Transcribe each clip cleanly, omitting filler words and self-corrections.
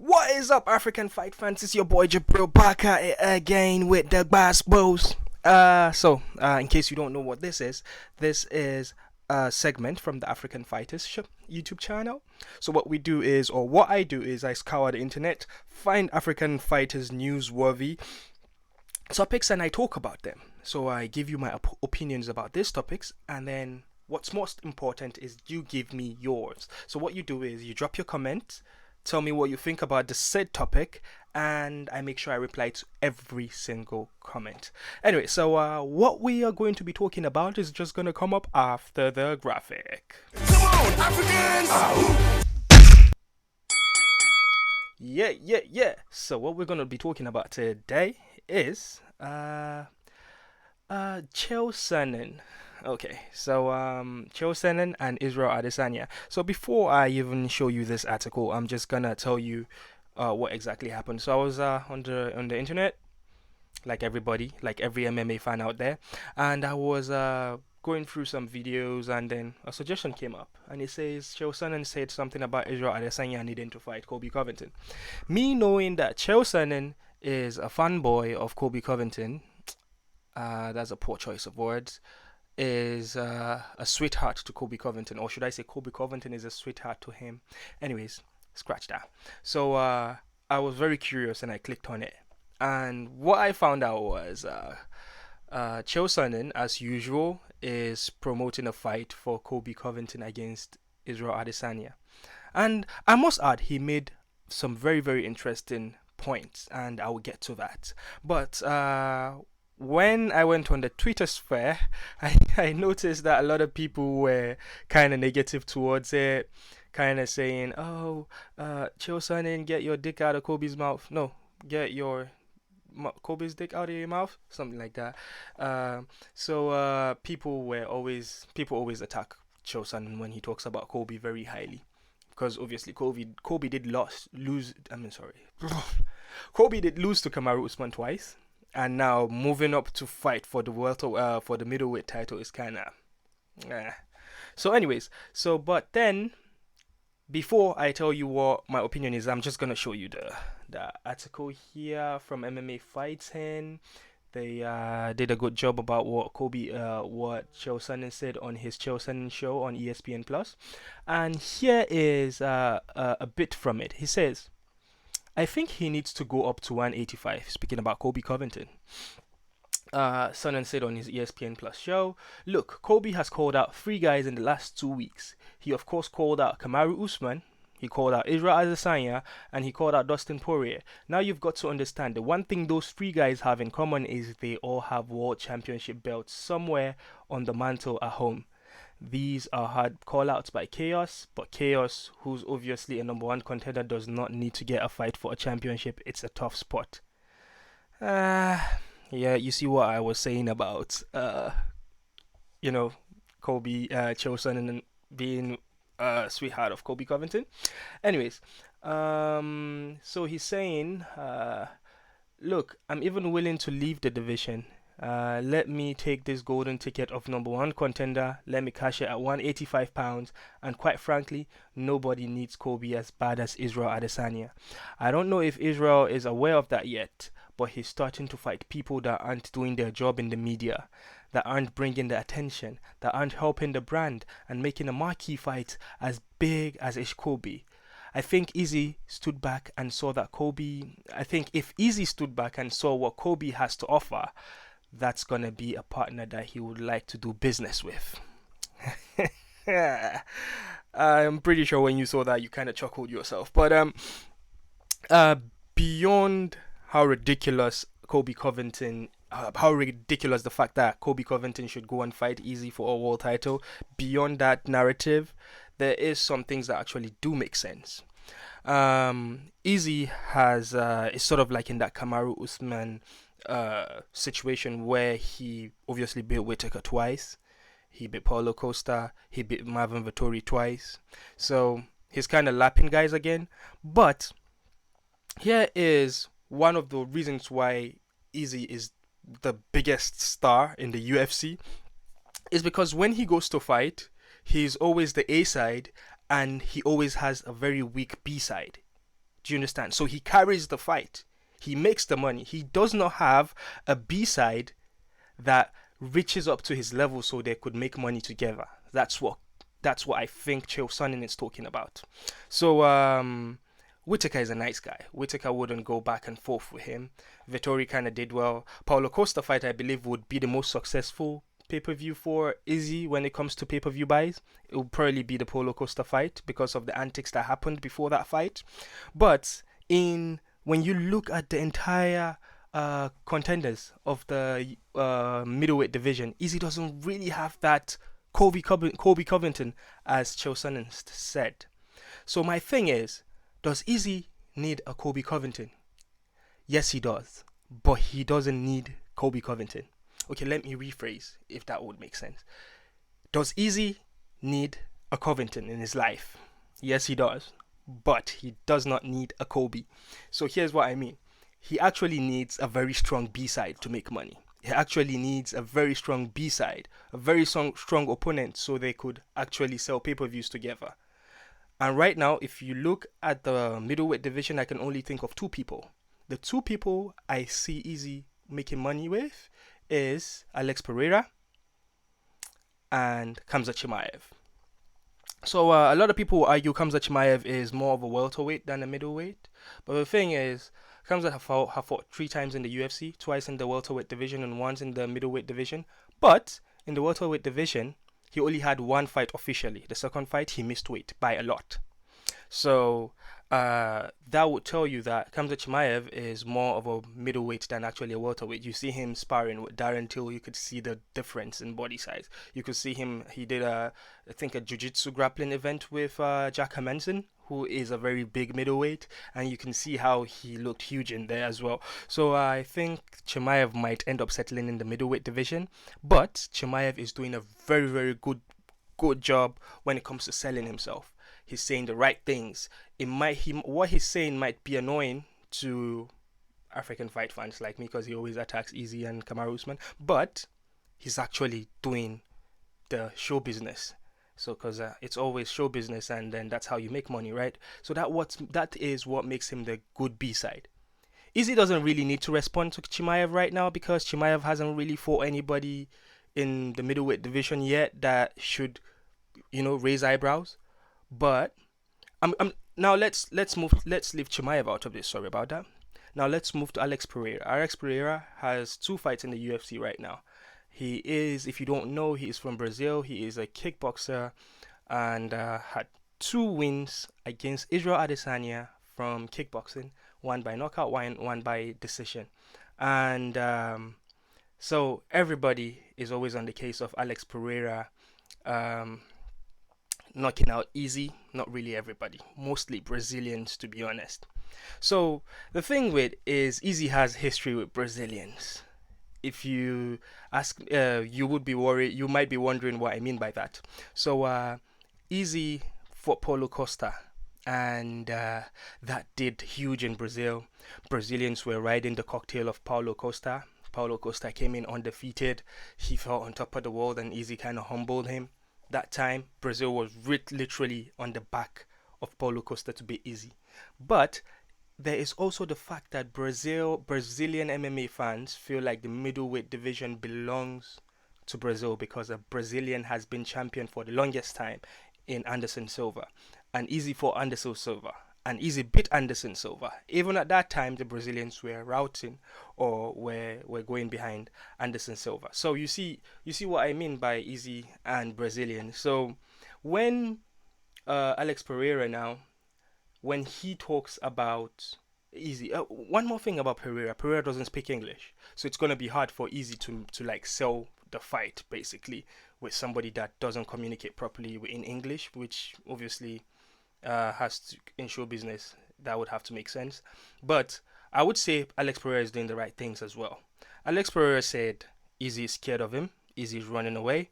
What is up, African fight fans? It's your boy Jabril back at it again with the Gbas Gbos. In case you don't know what this is a segment from the African Fighters YouTube channel. So what I do is I scour the internet, find African fighters newsworthy topics, and I talk about them. So I give you my opinions about these topics, and then what's most important is you give me yours. So what you do is you drop your comment, tell me what you think about the said topic, and I make sure I reply to every single comment. Anyway, so what we are going to be talking about is just going to come up after the graphic. Come on, Africans! Yeah. So what we're going to be talking about today is Chael Sonnen. Okay, so Chael Sonnen and Israel Adesanya. So before I even show you this article, I'm just gonna tell you what exactly happened. So I was on the internet, like everybody, like every MMA fan out there, and I was going through some videos, and then a suggestion came up, and it says Chael Sonnen said something about Israel Adesanya needing to fight Colby Covington. Me knowing that Chael Sonnen is a fanboy of Colby Covington, that's a poor choice of words, is a sweetheart to Colby Covington, or should I say Colby Covington is a sweetheart to him. Anyways, scratch that. So I was very curious and I clicked on it, and what I found out was Chael Sonnen, as usual, is promoting a fight for Colby Covington against Israel Adesanya, and I must add he made some very, very interesting points, and I will get to that. But when I went on the Twitter sphere, I noticed that a lot of people were kind of negative towards it, kind of saying, "Oh, Chael Sonnen, get your dick out of Kobe's mouth. No, get your Kobe's dick out of your mouth," something like that. People always attack Chael Sonnen when he talks about Kobe very highly, because obviously Kobe did lose. I mean, sorry, Kobe did lose to Kamaru Usman twice. And now moving up to fight for the middleweight title is kind of. So, anyways, but then before I tell you what my opinion is, I'm just gonna show you the article here from MMA Fighting. They did a good job about what Chael Sonnen said on his Chael Sonnen show on ESPN Plus, and here is a bit from it. He says, "I think he needs to go up to 185, speaking about Colby Covington." Sonnen said on his ESPN Plus show, "Look, Colby has called out 3 guys in the last 2 weeks. He of course called out Kamaru Usman, he called out Israel Adesanya, and he called out Dustin Poirier. Now you've got to understand, the one thing those 3 guys have in common is they all have world championship belts somewhere on the mantle at home. These are hard call-outs by Chaos, but Chaos, who's obviously a number 1 contender, does not need to get a fight for a championship. It's a tough spot." Yeah, you see what I was saying about, Colby, Chael Sonnen being a sweetheart of Colby Covington. Anyways, so he's saying, "Look, I'm even willing to leave the division. Let me take this golden ticket of number 1 contender, let me cash it at 185 pounds, and quite frankly, nobody needs Colby as bad as Israel Adesanya. I don't know if Israel is aware of that yet, but he's starting to fight people that aren't doing their job in the media, that aren't bringing the attention, that aren't helping the brand and making a marquee fight as big as is Colby. I think Izzy stood back and saw that if Izzy stood back and saw what Colby has to offer, that's gonna be a partner that he would like to do business with." I'm pretty sure when you saw that, you kind of chuckled yourself. But beyond how ridiculous the fact that Colby Covington should go and fight Izzy for a world title, beyond that narrative, there is some things that actually do make sense. Izzy is sort of like in that Kamaru Usman situation where he obviously beat Whittaker twice, he beat Paulo Costa, he beat Marvin Vettori twice, so he's kind of lapping guys again. But here is one of the reasons why Izzy is the biggest star in the UFC, is because when he goes to fight, he's always the A side, and he always has a very weak B side. Do you understand? So he carries the fight. He makes the money. He does not have a B side that reaches up to his level so they could make money together. That's what I think Chael Sonnen is talking about. So Whitaker is a nice guy. Whitaker wouldn't go back and forth with him. Vettori kind of did well. Paulo Costa fight, I believe, would be the most successful pay-per-view for Izzy when it comes to pay-per-view buys. It will probably be the Paulo Costa fight because of the antics that happened before that fight. But when you look at the entire contenders of the middleweight division, Izzy doesn't really have that Colby Covington, as Chael Sonnen said. So my thing is, does Izzy need a Colby Covington? Yes, he does. But he doesn't need Colby Covington. Okay, let me rephrase if that would make sense. Does Izzy need a Covington in his life? Yes, he does. But he does not need a Colby. So here's what I mean. He actually needs a very strong B-side to make money. He actually needs a very strong B-side, a very strong opponent so they could actually sell pay-per-views together. And right now, if you look at the middleweight division, I can only think of two people. The two people I see Izzy making money with is Alex Pereira and Khamzat Chimaev. So a lot of people argue Khamzat Chimaev is more of a welterweight than a middleweight. But the thing is, Khamzat have fought 3 times in the UFC, twice in the welterweight division and once in the middleweight division. But in the welterweight division, he only had 1 fight officially. The second fight, he missed weight by a lot. So that would tell you that Khamzat Chimaev is more of a middleweight than actually a welterweight. You see him sparring with Darren Till, you could see the difference in body size. You could see him, he did I think a jiu-jitsu grappling event with Jack Hermanson, who is a very big middleweight, and you can see how he looked huge in there as well. So I think Chimaev might end up settling in the middleweight division, but Chimaev is doing a very, very good job when it comes to selling himself. He's saying the right things. What he's saying might be annoying to African fight fans like me because he always attacks Izzy and Kamaru Usman, but he's actually doing the show business. So because it's always show business, and then that's how you make money, right? So that is what makes him the good B-side. Izzy doesn't really need to respond to Chimaev right now because Chimaev hasn't really fought anybody in the middleweight division yet that should, raise eyebrows. But now let's leave Chimaev out of this. Sorry about that. Now let's move to Alex Pereira. Alex Pereira has 2 fights in the UFC right now. He is, if you don't know, he is from Brazil. He is a kickboxer and had 2 wins against Israel Adesanya from kickboxing, one by knockout, one by decision. And so everybody is always on the case of Alex Pereira knocking out Izzy. Not really everybody, mostly Brazilians, to be honest. So the thing with is Izzy has history with Brazilians. If you ask, you would be worried. You might be wondering what I mean by that. So Izzy fought Paulo Costa, and that did huge in Brazil. Brazilians were riding the cocktail of Paulo Costa. Paulo Costa came in undefeated. He fought on top of the world, and Izzy kind of humbled him. That time, Brazil was literally on the back of Paulo Costa to beat Izzy. But there is also the fact that Brazilian MMA fans feel like the middleweight division belongs to Brazil because a Brazilian has been champion for the longest time in Anderson Silva. And Izzy fought Anderson Silva. And Izzy beat Anderson Silva. Even at that time, the Brazilians were routing or were going behind Anderson Silva. So you see what I mean by Izzy and Brazilian. So when Alex Pereira now, when he talks about Izzy, one more thing about Pereira doesn't speak English, so it's gonna be hard for Izzy to like sell the fight basically with somebody that doesn't communicate properly in English, which obviously has to, in show business, that would have to make sense. But I would say Alex Pereira is doing the right things as well. Alex Pereira said Izzy is scared of him, Izzy is running away,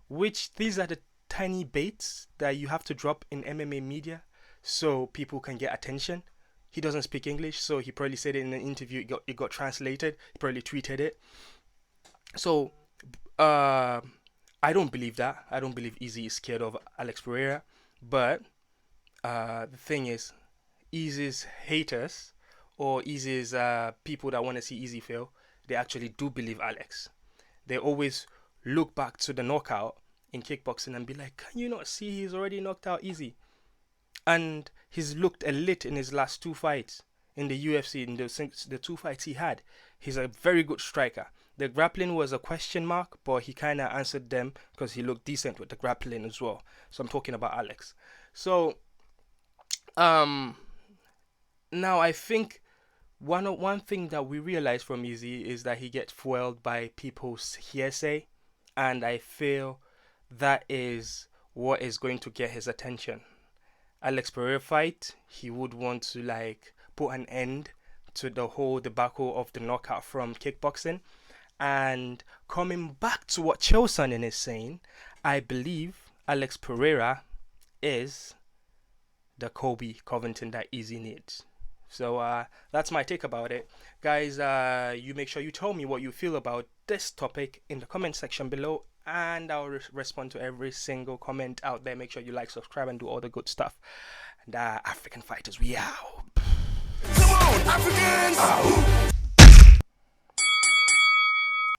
which these are the tiny baits that you have to drop in MMA media so people can get attention. He doesn't speak English, so he probably said it in an interview. It got translated. He probably tweeted it. So I don't believe that. I don't believe Izzy is scared of Alex Pereira. But the thing is, Easy's haters or Easy's people that want to see Easy fail, they actually do believe Alex. They always look back to the knockout in kickboxing and be like, can you not see he's already knocked out Easy? And he's looked elite in his last 2 fights in the UFC, in the 2 fights he had. He's a very good striker. The grappling was a question mark, but he kind of answered them because he looked decent with the grappling as well. So I'm talking about Alex. So, now I think one thing that we realize from Easy is that he gets foiled by people's hearsay, and I feel that is what is going to get his attention. Alex Pereira fight, he would want to like put an end to the whole debacle of the knockout from kickboxing. And coming back to what Chael Sonnen is saying, I believe Alex Pereira is the Colby Covington that Easy needs. So that's my take about it. Guys, you make sure you tell me what you feel about this topic in the comment section below, and I'll respond to every single comment out there. Make sure you like, subscribe, and do all the good stuff. And African fighters, we out. Come on, Africans!